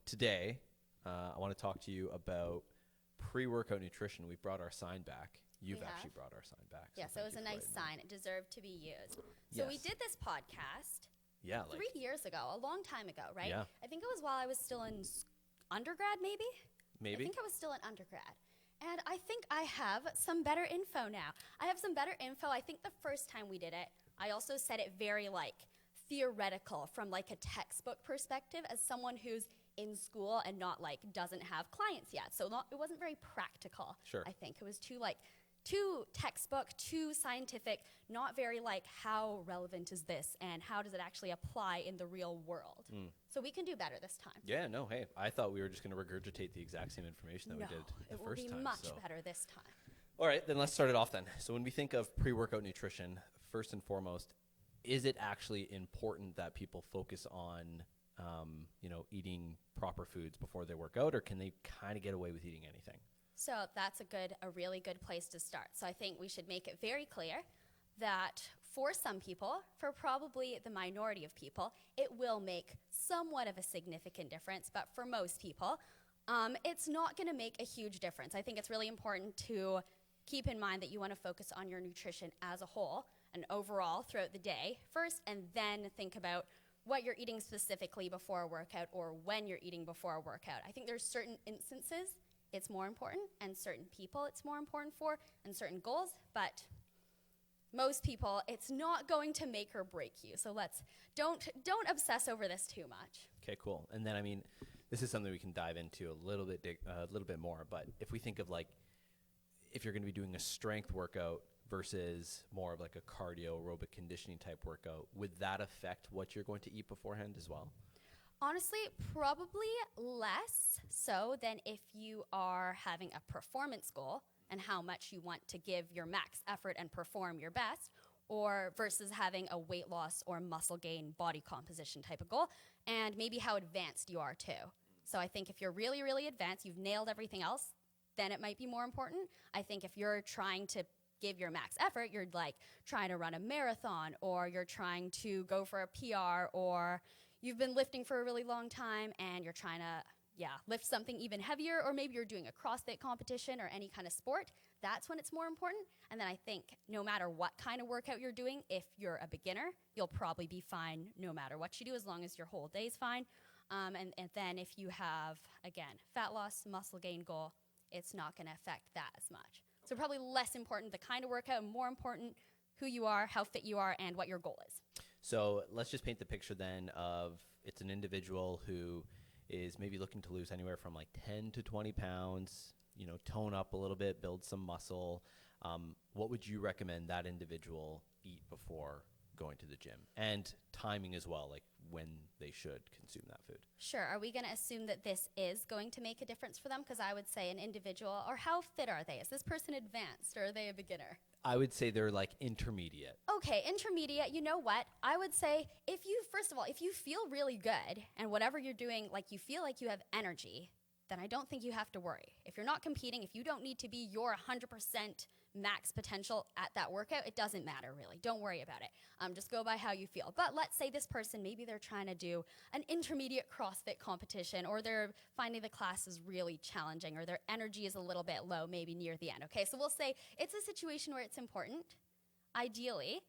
today, I want to talk to you about pre-workout nutrition. We brought our sign back. You've actually brought our sign back. So it was a nice sign. It deserved to be used. So we did this podcast 3 years ago, a long time ago, right? Yeah. I think it was while I was still in undergrad, maybe? I think I was still in undergrad. And I think I have some better info now. I think the first time we did it, I also said it very theoretical from a textbook perspective as someone who's in school and not doesn't have clients yet. So it wasn't very practical. Sure. I think it was too textbook, too scientific, not very how relevant is this and how does it actually apply in the real world. So we can do better this time. Yeah, no, hey, I thought we were just going to regurgitate the exact same information that we did the first time. It will be much better this time. All right, then let's start it off then. So when we think of pre-workout nutrition, first and foremost, is it actually important that people focus on, eating proper foods before they work out, or can they kind of get away with eating anything? So that's a really good place to start. So I think we should make it very clear that for some people, for probably the minority of people, it will make somewhat of a significant difference. But for most people, it's not going to make a huge difference. I think it's really important to keep in mind that you want to focus on your nutrition as a whole and overall throughout the day first, and then think about what you're eating specifically before a workout or when you're eating before a workout. I think there's certain instances it's more important, and certain people it's more important for, and certain goals, but most people, it's not going to make or break you. So don't obsess over this too much. Okay, cool. And then, this is something we can dive into a little bit more, but if we think of if you're going to be doing a strength workout versus more of a cardio aerobic conditioning type workout, would that affect what you're going to eat beforehand as well? Honestly, probably less so than if you are having a performance goal and how much you want to give your max effort and perform your best, or versus having a weight loss or muscle gain body composition type of goal, and maybe how advanced you are too. So I think if you're really, really advanced, you've nailed everything else, then it might be more important. I think if you're trying to give your max effort, you're trying to run a marathon, or you're trying to go for a PR, or you've been lifting for a really long time and you're trying to lift something even heavier, or maybe you're doing a CrossFit competition or any kind of sport, that's when it's more important. And then I think no matter what kind of workout you're doing, if you're a beginner, you'll probably be fine no matter what you do, as long as your whole day's fine. And then if you have, again, fat loss, muscle gain goal, it's not going to affect that as much. So probably less important the kind of workout, more important who you are, how fit you are, and what your goal is. So let's just paint the picture then of it's an individual who is maybe looking to lose anywhere from 10 to 20 pounds, tone up a little bit, build some muscle. What would you recommend that individual eat before going to the gym? And timing as well, when they should consume that food. Sure. Are we going to assume that this is going to make a difference for them? Because I would say an individual, or how fit are they? Is this person advanced, or are they a beginner? I would say they're intermediate. Okay, intermediate. You know what? I would say if you feel really good and whatever you're doing, you feel like you have energy, then I don't think you have to worry. If you're not competing, if you don't need to be your 100% max potential at that workout, it doesn't matter really. Don't worry about it. Just go by how you feel. But let's say this person, maybe they're trying to do an intermediate CrossFit competition, or they're finding the class is really challenging, or their energy is a little bit low, maybe near the end. Okay, so we'll say it's a situation where it's important. Ideally,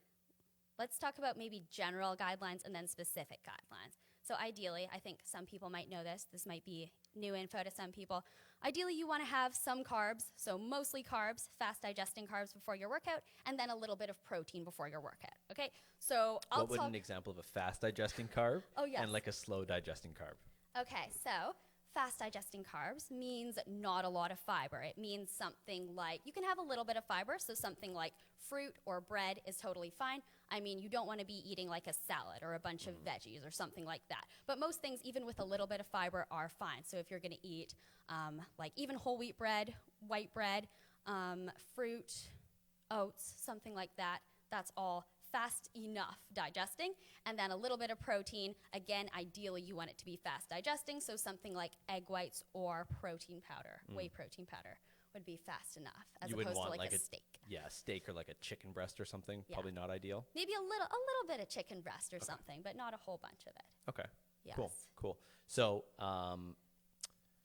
let's talk about maybe general guidelines and then specific guidelines. So ideally, I think some people might know this. This might be new info to some people. Ideally, you want to have some carbs, so mostly carbs, fast digesting carbs before your workout, and then a little bit of protein before your workout. Okay, so what would an example of a fast digesting carb? Oh, yes. And a slow digesting carb? Okay, so fast digesting carbs means not a lot of fiber. It means something you can have a little bit of fiber, so something like fruit or bread is totally fine. You don't want to be eating a salad or a bunch of veggies or something like that. But most things, even with a little bit of fiber, are fine. So if you're going to eat even whole wheat bread, white bread, fruit, oats, something like that, that's all fast enough digesting. And then a little bit of protein. Again, ideally you want it to be fast digesting, so something like egg whites or protein powder, whey protein powder would be fast enough, as opposed to a steak. Yeah, a steak or a chicken breast or something. Yeah. Probably not ideal. Maybe a little bit of chicken breast or something, but not a whole bunch of it. Okay. Yes. Cool. So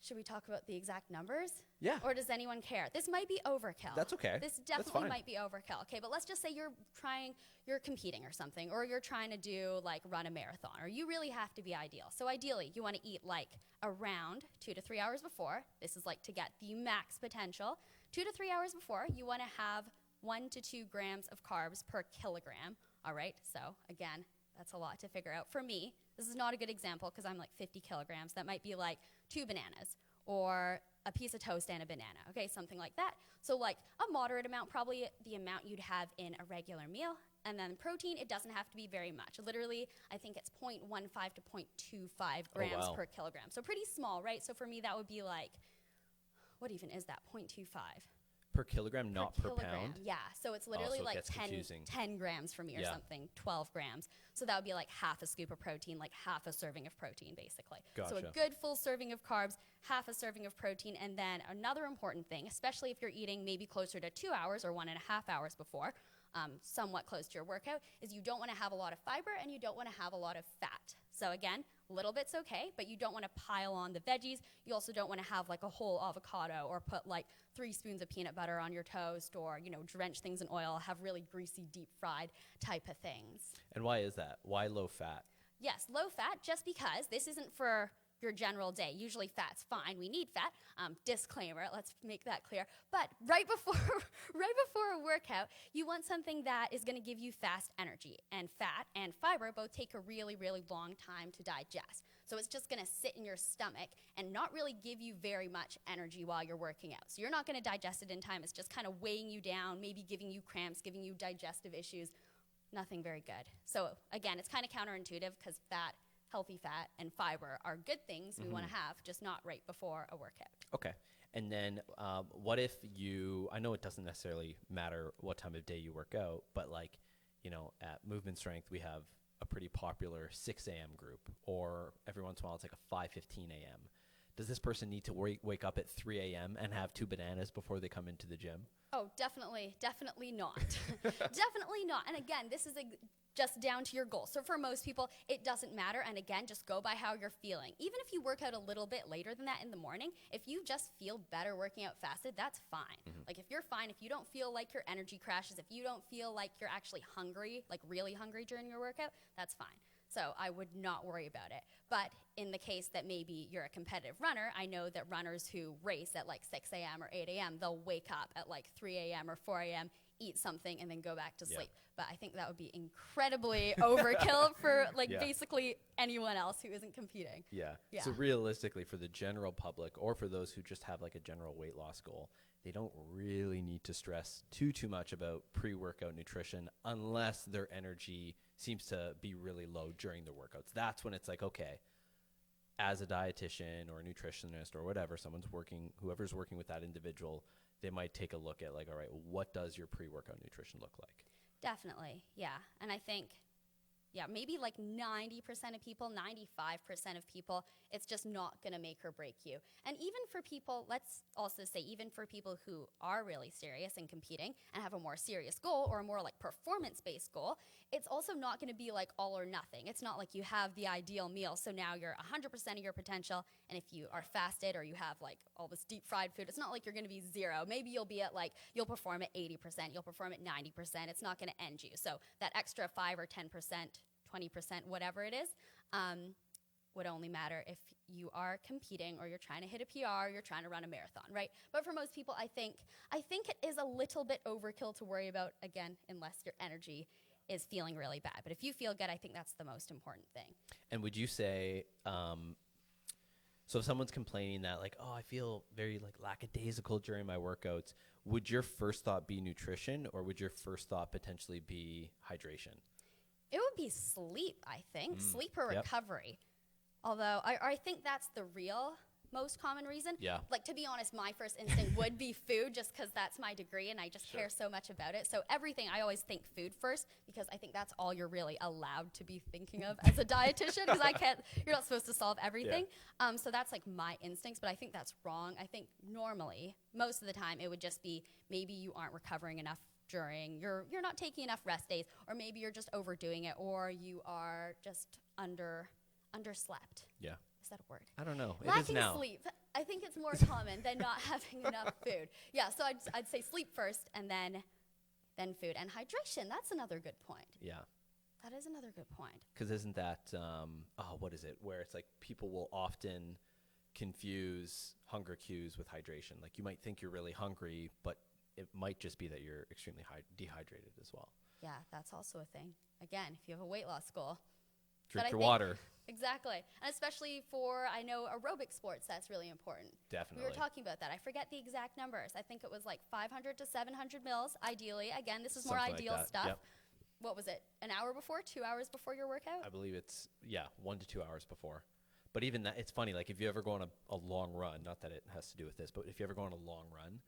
Should we talk about the exact numbers? Yeah. Or does anyone care? This might be overkill. That's okay. This That's definitely fine. might be overkill. Okay, but let's just say you're competing or something, or you're trying to do like run a marathon, or you really have to be ideal. So ideally, you want to eat like around 2 to 3 hours before. This is like to get the max potential. 2 to 3 hours before, you want to have 1 to 2 grams of carbs per kilogram. All right, so again, that's a lot to figure out. For me, this is not a good example because I'm like 50 kilograms. That might be like 2 bananas or a piece of toast and a banana, okay, something like that. So like a moderate amount, probably the amount you'd have in a regular meal. And then protein, it doesn't have to be very much. Literally, I think it's 0.15 to 0.25 grams per kilogram. So pretty small, right? So for me, that would be like, what even is that, 0.25? Per kilogram, not per pound? Yeah, so it's literally So it like gets 10 grams for me or Yeah. something, 12 grams. So that would be like half a scoop of protein, like half a serving of protein, basically. So a Gotcha. good full serving of carbs, half a serving of protein, and then another important thing, especially if you're eating maybe closer to 2 hours or 1.5 hours before, somewhat close to your workout, is you don't want to have a lot of fiber and you don't want to have a lot of fat. So again, little bit's okay, but you don't want to pile on the veggies. You also don't want to have like a whole avocado or put like 3 spoons of peanut butter on your toast, or, you know, drench things in oil, have really greasy, deep fried type of things. And why is that? Why low fat? Yes, low fat, just because this isn't for your general day. Usually fat's fine. We need fat. Disclaimer, let's make that clear. But right before a workout, you want something that is going to give you fast energy. And fat and fiber both take a really, really long time to digest. So it's just going to sit in your stomach and not really give you very much energy while you're working out. So you're not going to digest it in time. It's just kind of weighing you down, maybe giving you cramps, giving you digestive issues. Nothing very good. So again, it's kind of counterintuitive because healthy fat and fiber are good things we want to have, just not right before a workout. Okay. And then what if I know it doesn't necessarily matter what time of day you work out, but like, you know, at Movement Strength, we have a pretty popular 6 a.m. group, or every once in a while it's like a 5:15 a.m. Does this person need to wake up at 3 a.m. and have 2 bananas before they come into the gym? Oh, definitely not. Definitely not. And again, this is just down to your goal. So for most people, it doesn't matter. And again, just go by how you're feeling. Even if you work out a little bit later than that in the morning, if you just feel better working out fasted, that's fine. Like if you're fine, if you don't feel like your energy crashes, if you don't feel like you're actually hungry, like really hungry during your workout, that's fine. So I would not worry about it. But in the case that maybe you're a competitive runner, I know that runners who race at like 6 a.m. or 8 a.m., they'll wake up at like 3 a.m. or 4 a.m., eat something, and then go back to sleep. But I think that would be incredibly overkill for like basically anyone else who isn't competing. Yeah. So realistically, for the general public or for those who just have like a general weight loss goal, they don't really need to stress too much about pre-workout nutrition unless their energy seems to be really low during the workouts. That's when it's like, okay, as a dietitian or a nutritionist or whatever, whoever's working with that individual, they might take a look at like, all right, what does your pre-workout nutrition look like? Definitely, yeah. And I think, maybe like 90% of people, 95% of people, it's just not going to make or break you. And even for people, let's also say, even for people who are really serious and competing and have a more serious goal or a more like performance-based goal, it's also not going to be like all or nothing. It's not like you have the ideal meal, so now you're 100% of your potential, and if you are fasted or you have like all this deep fried food, it's not like you're going to be zero. Maybe you'll be at like, you'll perform at 80%, you'll perform at 90%. It's not going to end you. So that extra 5 or 10%, 20%, whatever it is, would only matter if you are competing or you're trying to hit a PR, you're trying to run a marathon, right? But for most people, I think it is a little bit overkill to worry about, again, unless your energy is feeling really bad. But if you feel good, I think that's the most important thing. And would you say, so if someone's complaining that like, oh, I feel very like lackadaisical during my workouts, would your first thought be nutrition, or would your first thought potentially be hydration? It would be sleep, I think. Sleep or recovery. Although I think that's the real most common reason. Yeah. Like, to be honest, my first instinct would be food, just because that's my degree and I just care so much about it. So everything, I always think food first, because I think that's all you're really allowed to be thinking of as a dietitian, because you're not supposed to solve everything. So that's like my instincts, but I think that's wrong. I think normally, most of the time, it would just be maybe you aren't recovering enough during you're not taking enough rest days, or maybe you're just overdoing it, or you are just underslept. Yeah. Is that a word? I don't know. Lacking it is now. sleep. I think more common than not having enough food. Yeah, so I'd say sleep first and then food. And hydration, that's another good point. Yeah. That is another good point. Because isn't that, what is it? Where it's like people will often confuse hunger cues with hydration. Like you might think you're really hungry, but it might just be that you're extremely dehydrated as well. Yeah, that's also a thing. Again, if you have a weight loss goal. Drink your water. Exactly. And especially for, I know, aerobic sports, that's really important. Definitely. We were talking about that. I forget the exact numbers. I think it was like 500 to 700 mils, ideally. Again, this is more ideal stuff. Yep. What was it? An hour before? 2 hours before your workout? I believe it's, 1 to 2 hours before. But even that, it's funny, like if you ever go on a long run, not that it has to do with this, but if you ever go on a long run,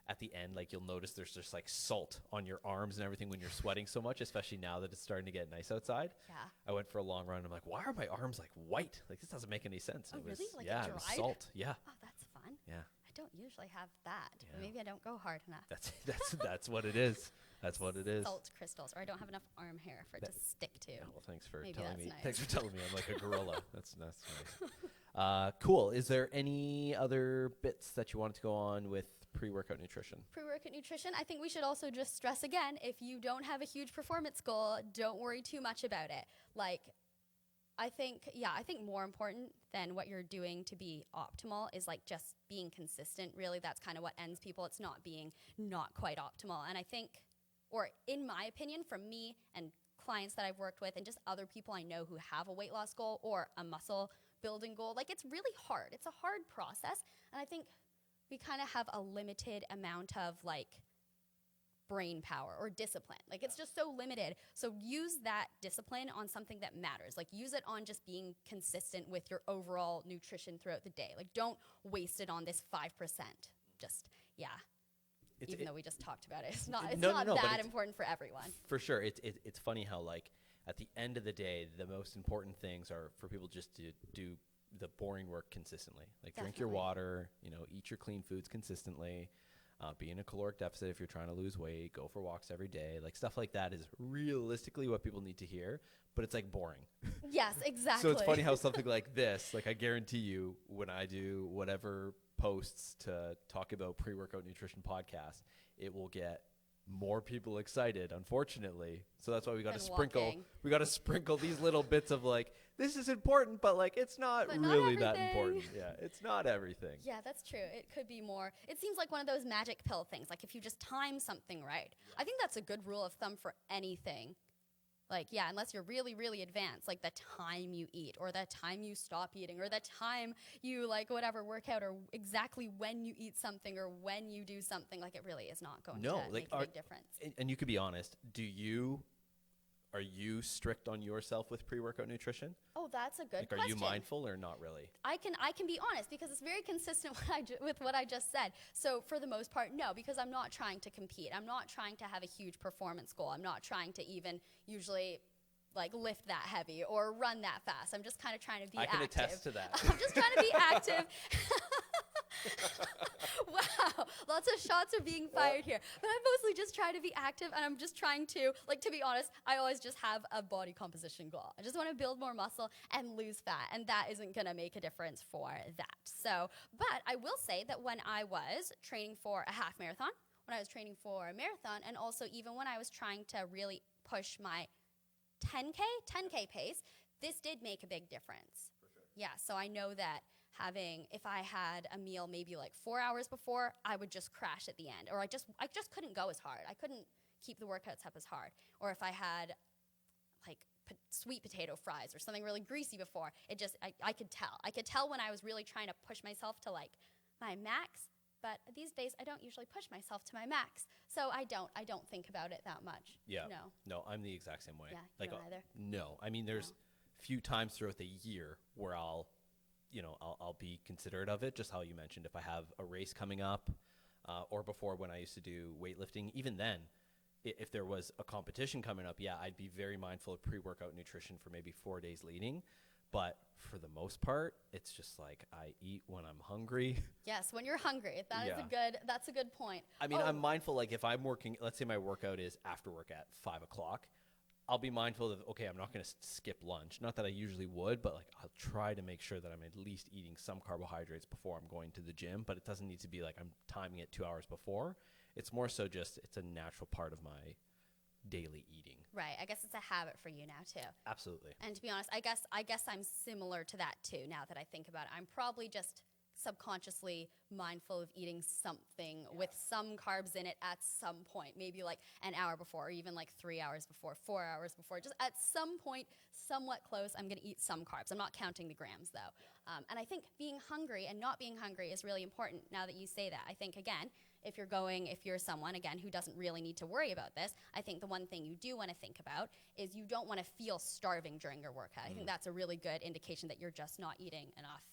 at the end, like you'll notice there's just like salt on your arms and everything when you're sweating so much, especially now that it's starting to get nice outside. Yeah. I went for a long run. And I'm like, why are my arms like white? Like this doesn't make any sense. Oh, it was, really? Like yeah, it it was dried? salt. Yeah. Oh, that's fun. Yeah. I don't usually have that. Yeah. Maybe I don't go hard enough. That's what it is. That's what it is. Salt crystals, or I don't have enough arm hair for it to stick to. Yeah, well, thanks for Maybe telling me. that's nice. Thanks for telling me I'm like a gorilla. That's nice. Cool. Is there any other bits that you wanted to go on with pre-workout nutrition? Pre-workout nutrition, I think we should also just stress again, if you don't have a huge performance goal, don't worry too much about it. Like, I think more important than what you're doing to be optimal is like just being consistent. Really, that's kind of what ends people. It's not being not quite optimal. And I think, or in my opinion, from me and clients that I've worked with and just other people I know who have a weight loss goal or a muscle building goal, like it's really hard. It's a hard process. And I think we kind of have a limited amount of like brain power or discipline. Like it's just so limited. So use that discipline on something that matters. Like use it on just being consistent with your overall nutrition throughout the day. Like don't waste it on this 5%. Just, yeah. Even though we just talked about it. It's not that important for everyone. For sure. It's funny how like at the end of the day, the most important things are for people just to do the boring work consistently. Like drink your water, eat your clean foods consistently, be in a caloric deficit if you're trying to lose weight, go for walks every day. Like stuff like that is realistically what people need to hear, but it's like boring. Yes, exactly. So it's funny how something like this, like I guarantee you when I do whatever posts to talk about pre-workout nutrition podcast, it will get more people excited, unfortunately. So that's why we got to sprinkle these little bits of like, this is important, but like it's not really that important. Yeah, it's not everything. Yeah, that's true. It could be more. It seems like one of those magic pill things. Like if you just time something right. I think that's a good rule of thumb for anything. Like, yeah, unless you're really, really advanced, like the time you eat or the time you stop eating or the time you like whatever workout or exactly when you eat something or when you do something, like it really is not going to make a big difference. And you could be honest, are you strict on yourself with pre-workout nutrition? Oh, that's a good question. Are you mindful or not really? I can be honest because it's very consistent with what I just said. So for the most part, no, because I'm not trying to compete. I'm not trying to have a huge performance goal. I'm not trying to even usually like lift that heavy or run that fast. I'm just kind of trying to be active. I can attest to that. I'm just trying to be active. Wow, lots of shots are being fired here. But I'm mostly just trying to be active, and I'm just trying to, like, to be honest, I always just have a body composition goal. I just want to build more muscle and lose fat, and that isn't going to make a difference for that. So, but I will say that when I was training for a half marathon, when I was training for a marathon, and also even when I was trying to really push my 10K pace, this did make a big difference. For sure. Yeah, so I know that if I had a meal maybe like 4 hours before, I would just crash at the end. Or I just couldn't go as hard. I couldn't keep the workouts up as hard. Or if I had like sweet potato fries or something really greasy before, I could tell. I could tell when I was really trying to push myself to like my max. But these days, I don't usually push myself to my max. So I don't think about it that much. Yeah. No, I'm the exact same way. Yeah, like, you don't either? No. I mean, there's few times throughout the year where I'll be considerate of it, just how you mentioned. If I have a race coming up or before when I used to do weightlifting, even then, if there was a competition coming up, yeah, I'd be very mindful of pre-workout nutrition for maybe 4 days leading. But for the most part, it's just like I eat when I'm hungry. Yes, when you're hungry. That's a good point. I mean, I'm mindful, like if I'm working, let's say my workout is after work at 5 o'clock, I'll be mindful of, okay, I'm not going to skip lunch. Not that I usually would, but like I'll try to make sure that I'm at least eating some carbohydrates before I'm going to the gym. But it doesn't need to be like I'm timing it 2 hours before. It's more so just it's a natural part of my daily eating. Right. I guess it's a habit for you now too. Absolutely. And to be honest, I guess I'm similar to that too. Now that I think about it, I'm probably just subconsciously mindful of eating something with some carbs in it at some point, maybe like an hour before, or even like 3 hours before, 4 hours before. Just at some point, somewhat close, I'm going to eat some carbs. I'm not counting the grams though. And I think being hungry and not being hungry is really important now that you say that. I think, again, if you're someone, again, who doesn't really need to worry about this, I think the one thing you do want to think about is you don't want to feel starving during your workout. I think that's a really good indication that you're just not eating enough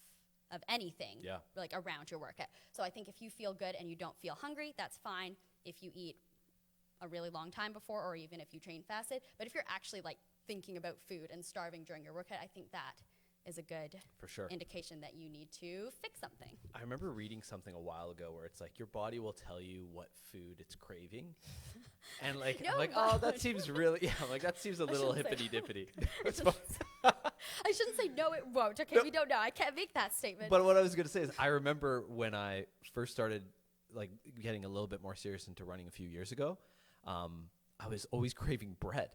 of anything like around your workout. So I think if you feel good and you don't feel hungry, that's fine if you eat a really long time before, or even if you train fasted. But if you're actually like thinking about food and starving during your workout, I think that is a good indication that you need to fix something. I remember reading something a while ago where it's like your body will tell you what food it's craving. And like, I'm like, oh, that seems really, like that seems a little hippity-dippity. I shouldn't say no, it won't. Okay, we don't know. I can't make that statement. But what I was going to say is I remember when I first started like getting a little bit more serious into running a few years ago, I was always craving bread.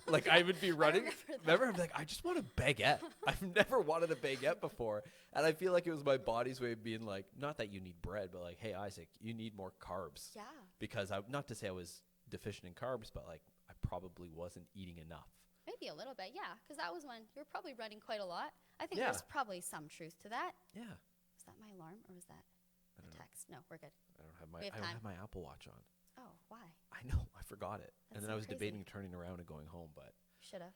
Like I would be running. Remember, I'm like, I just want a baguette. I've never wanted a baguette before. And I feel like it was my body's way of being like, not that you need bread, but like, hey, Isaac, you need more carbs. Yeah. Because not to say I was deficient in carbs, but like I probably wasn't eating enough. Maybe a little bit, yeah. Because that was when you were probably running quite a lot. I think there's probably some truth to that. Yeah. Was that my alarm or was that a text? No, we're good. I don't have my Apple Watch on. Oh, why? I know. I forgot it. That's and then so I was crazy. debating turning around and going home, but Should have.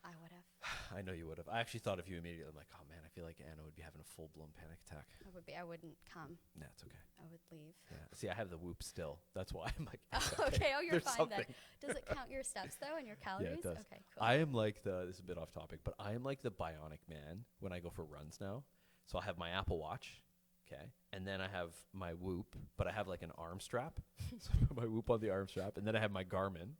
I would have. I know you would have. I actually thought of you immediately. I'm like, oh man, I feel like Anna would be having a full-blown panic attack. I would be. I wouldn't come. Nah, it's okay. I would leave. Yeah. See, I have the Whoop still. That's why I'm like, Okay. Oh, you're There's fine something. then. Does it count your steps though and your calories? Yeah, it does. Okay, cool. I am like this is a bit off topic, but I am like the bionic man when I go for runs now. So I have my Apple Watch, okay, and then I have my Whoop, but I have like an arm strap. So I put my Whoop on the arm strap, and then I have my Garmin.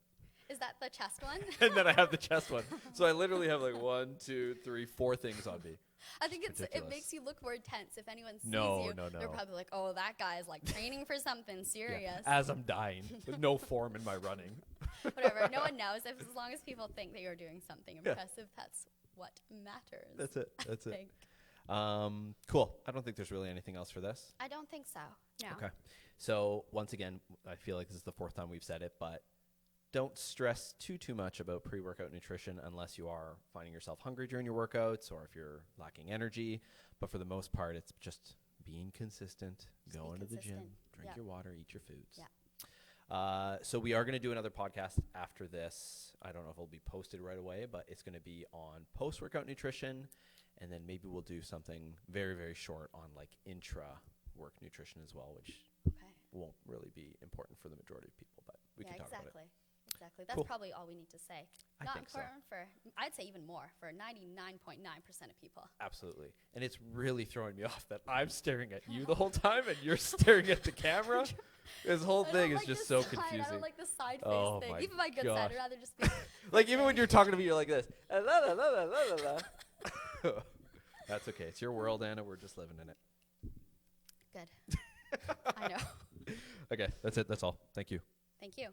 Is that the chest one? And then I have the chest one. So I literally have like 1, 2, 3, 4 things on me. I think it makes you look more intense. If anyone sees you, they're probably like, oh, that guy is like training for something serious. Yeah, as I'm dying, with no form in my running. Whatever. No one knows. As long as people think that you're doing something impressive, that's what matters. That's it. That's it. think. Cool. I don't think there's really anything else for this. I don't think so. No. Okay. So once again, I feel like this is the 4th time we've said it, but don't stress too much about pre-workout nutrition unless you are finding yourself hungry during your workouts or if you're lacking energy. But for the most part, it's just being consistent, going to the gym, drink your water, eat your foods. Yeah. So we are going to do another podcast after this. I don't know if it'll be posted right away, but it's going to be on post-workout nutrition. And then maybe we'll do something very, very short on like intra-work nutrition as well, which won't really be important for the majority of people, but we can talk about it. Exactly. That's probably all we need to say. I Not think important for, I'd say even more, for 99.9% of people. Absolutely. And it's really throwing me off that I'm staring at you the whole time and you're staring at the camera. This whole thing is just so confusing. I don't like the side face thing. Even my good side, I'd rather just be like even when you're talking to me, you're like this. La, la, la, la, la, la. That's okay. It's your world, Anna. We're just living in it. Good. I know. Okay. That's it. That's all. Thank you. Thank you.